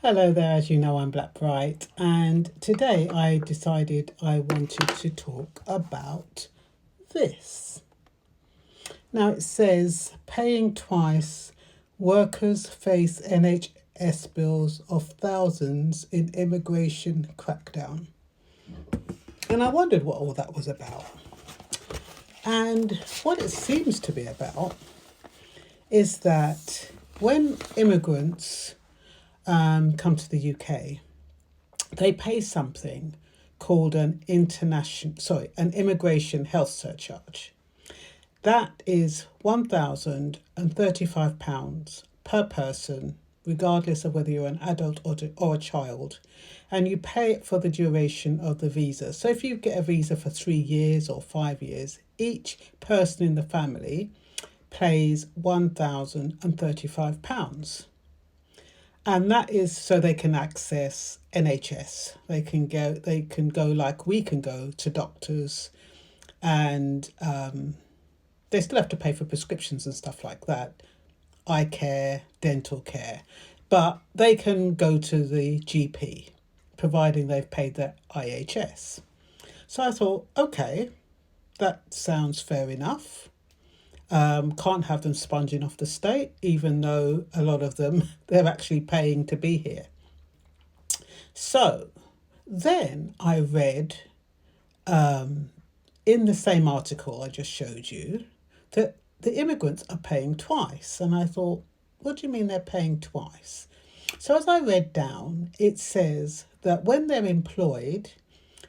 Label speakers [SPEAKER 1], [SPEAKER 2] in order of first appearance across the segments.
[SPEAKER 1] Hello there, as you know, I'm Black Bright, and today I decided I wanted to talk about this. Now it says, paying twice, workers face NHS bills of thousands in immigration crackdown. And I wondered what all that was about. And what it seems to be about is that when immigrants come to the UK, they pay something called an immigration health surcharge. That is £1,035 per person, regardless of whether you're an adult or a child, and you pay it for the duration of the visa. So if you get a visa for 3 years or 5 years, each person in the family pays £1,035. And that is so they can access NHS. They can go like we can go to doctors, and they still have to pay for prescriptions and stuff like that, eye care, dental care, but they can go to the GP, providing they've paid their IHS. So I thought, okay, that sounds fair enough. Can't have them sponging off the state, even though a lot of them, they're actually paying to be here. So then I read in the same article I just showed you that the immigrants are paying twice. And I thought, what do you mean they're paying twice? So as I read down, it says that when they're employed,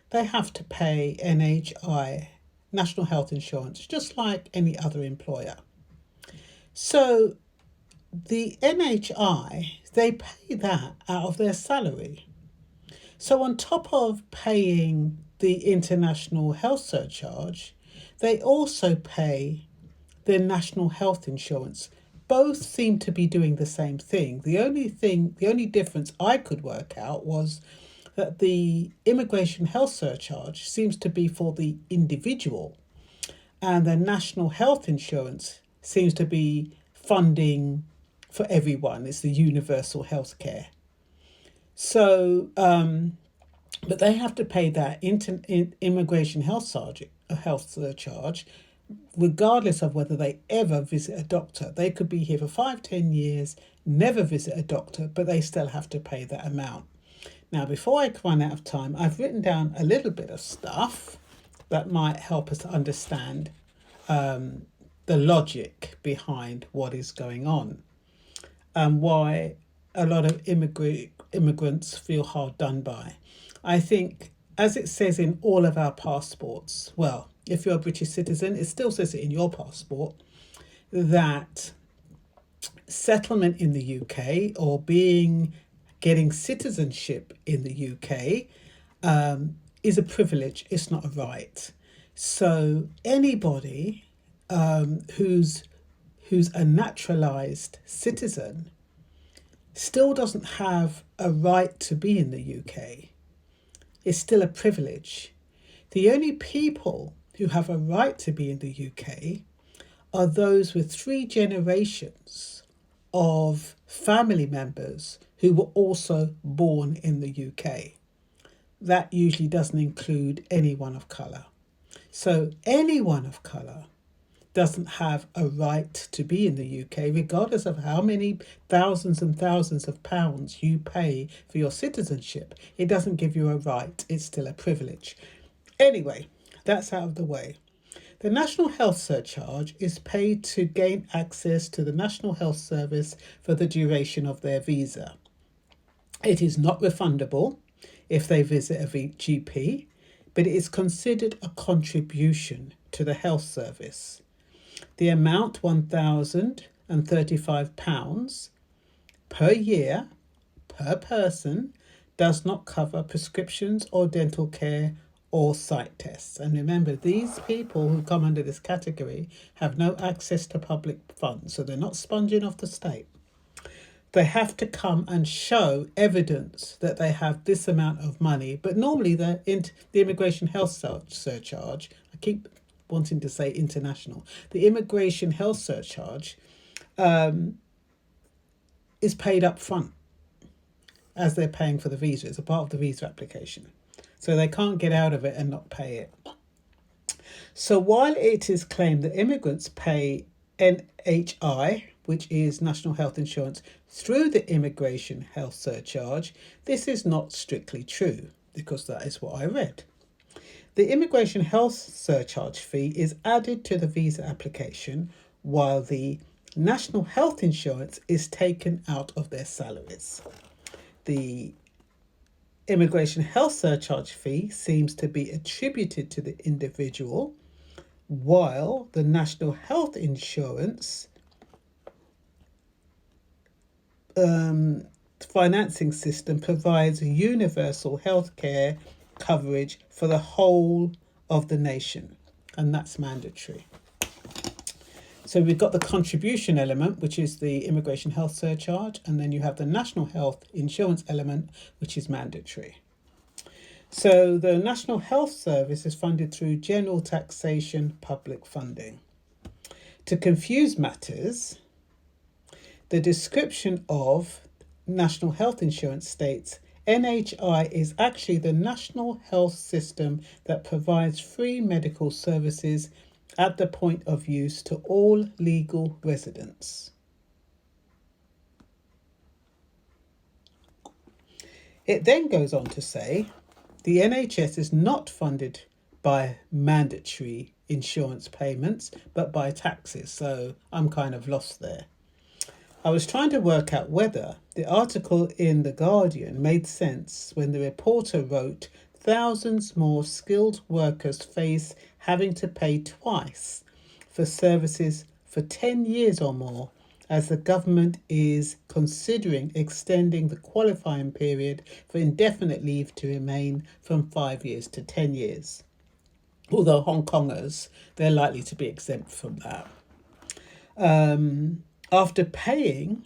[SPEAKER 1] they have to pay NHI, National Health Insurance, just like any other employer. So the NHI, they pay that out of their salary. So on top of paying the international health surcharge, they also pay their national health insurance. Both seem to be doing the same thing. The only difference I could work out was that the immigration health surcharge seems to be for the individual, and the national health insurance seems to be funding for everyone. It's the universal health care. So, but they have to pay that immigration health surcharge, regardless of whether they ever visit a doctor. They could be here for 5-10 years, never visit a doctor, but they still have to pay that amount. Now, before I run out of time, I've written down a little bit of stuff that might help us to understand the logic behind what is going on and why a lot of immigrants feel hard done by. I think, as it says in all of our passports, well, if you're a British citizen, it still says it in your passport, that settlement in the UK or getting citizenship in the UK is a privilege, it's not a right. So anybody who's a naturalised citizen still doesn't have a right to be in the UK. It's still a privilege. The only people who have a right to be in the UK are those with 3 generations of family members who were also born in the UK. That usually doesn't include anyone of colour. So anyone of colour doesn't have a right to be in the UK, regardless of how many thousands and thousands of pounds you pay for your citizenship. It doesn't give you a right, it's still a privilege. Anyway, that's out of the way. The National Health Surcharge is paid to gain access to the National Health Service for the duration of their visa. It is not refundable if they visit a GP, but it is considered a contribution to the health service. The amount, £1,035 per year per person, does not cover prescriptions or dental care or sight tests. And remember, these people who come under this category have no access to public funds, so they're not sponging off the state. They have to come and show evidence that they have this amount of money. But normally the immigration health surcharge, I keep wanting to say international, the immigration health surcharge is paid up front. as they're paying for the visa. It's a part of the visa application. So they can't get out of it and not pay it. So while it is claimed that immigrants pay NHI, which is National Health Insurance, through the immigration health surcharge, this is not strictly true, because that is what I read. The immigration health surcharge fee is added to the visa application, while the national health insurance is taken out of their salaries. The immigration health surcharge fee seems to be attributed to the individual, while the national health insurance financing system provides universal health care coverage for the whole of the nation, and that's mandatory. So we've got the contribution element, which is the immigration health surcharge, and then you have the national health insurance element, which is mandatory. So the National Health Service is funded through general taxation public funding. To confuse matters, the description of National Health Insurance states NHI is actually the national health system that provides free medical services at the point of use to all legal residents. It then goes on to say the NHS is not funded by mandatory insurance payments, but by taxes. So I'm kind of lost there. I was trying to work out whether the article in The Guardian made sense when the reporter wrote, thousands more skilled workers face having to pay twice for services for 10 years or more, as the government is considering extending the qualifying period for indefinite leave to remain from 5 years to 10 years. Although Hong Kongers, they're likely to be exempt from that. After paying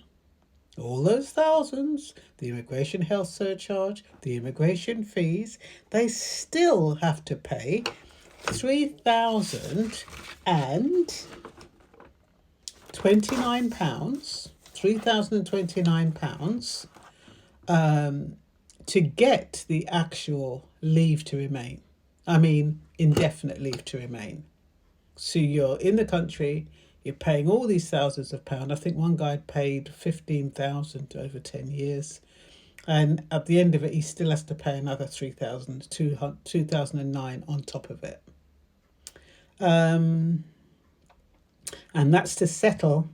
[SPEAKER 1] all those thousands, the immigration health surcharge, the immigration fees, they still have to pay £3,029, £3,029 to get the actual leave to remain. I mean, indefinite leave to remain. So you're in the country, you're paying all these thousands of pounds. I think one guy paid 15,000 over 10 years. And at the end of it, he still has to pay another 2009 on top of it. And that's to settle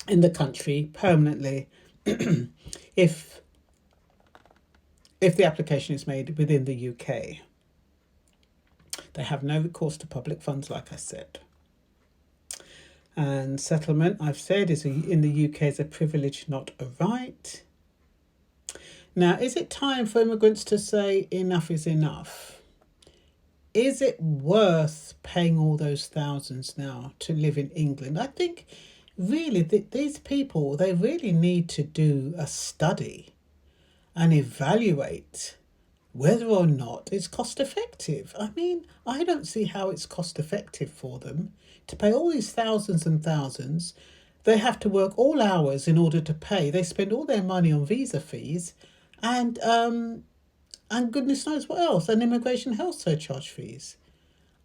[SPEAKER 1] in the country permanently if the application is made within the UK. They have no recourse to public funds, like I said. And settlement, I've said, is in the UK is a privilege, not a right. Now, is it time for immigrants to say enough is enough? Is it worth paying all those thousands now to live in England? I think really these people, they really need to do a study and evaluate whether or not it's cost effective. I mean, I don't see how it's cost effective for them to pay all these thousands and thousands. They have to work all hours in order to pay. They spend all their money on visa fees and goodness knows what else, and immigration health surcharge fees.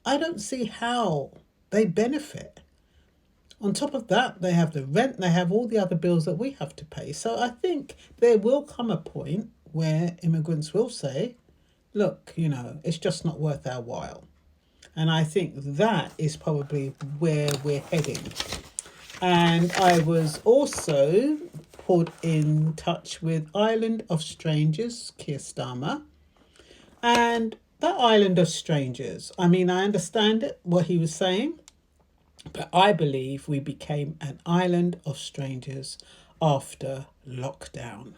[SPEAKER 1] I don't see how they benefit. On top of that, they have the rent, they have all the other bills that we have to pay. So I think there will come a point where immigrants will say, look, it's just not worth our while. And I think that is probably where we're heading. And I was also put in touch with Island of Strangers, Keir Starmer. And that Island of Strangers, I mean, I understand it, what he was saying, but I believe we became an island of strangers after lockdown.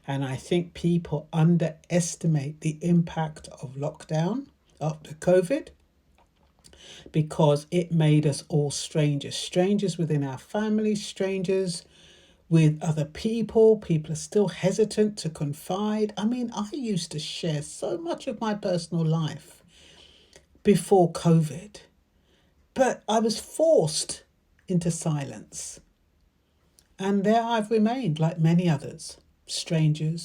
[SPEAKER 1] And I think people underestimate the impact of lockdown after COVID, because it made us all strangers. Strangers within our families, strangers with other people. People are still hesitant to confide. I mean, I used to share so much of my personal life before COVID, but I was forced into silence. And there I've remained, like many others, strangers